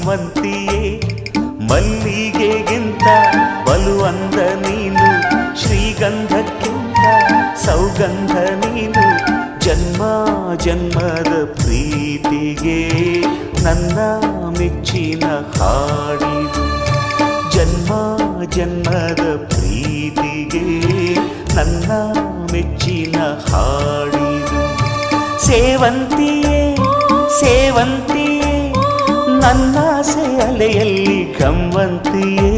ವಂತಿಯೇ ಮಲ್ಲಿಗೆಗಿಂತ ಬಲು ಅಂದ ನೀನು, ಶ್ರೀಗಂಧಕ್ಕಿಂತ ಸೌಗಂಧ ನೀನು. ಜನ್ಮ ಜನ್ಮದ ಪ್ರೀತಿಗೆ ನನ್ನ ಮೆಚ್ಚಿನ ಹಾಡಿದು, ಜನ್ಮ ಜನ್ಮದ ಪ್ರೀತಿಗೆ ನನ್ನ ಮೆಚ್ಚಿನ ಹಾಡಿದು. ಸೇವಂತಿಯೇ ಸೇವಂತಿಯೇ ನನ್ನಾಸೆ ಅಲೆಯಲ್ಲಿ ಗಮ್ಮಂತಿಯೇ.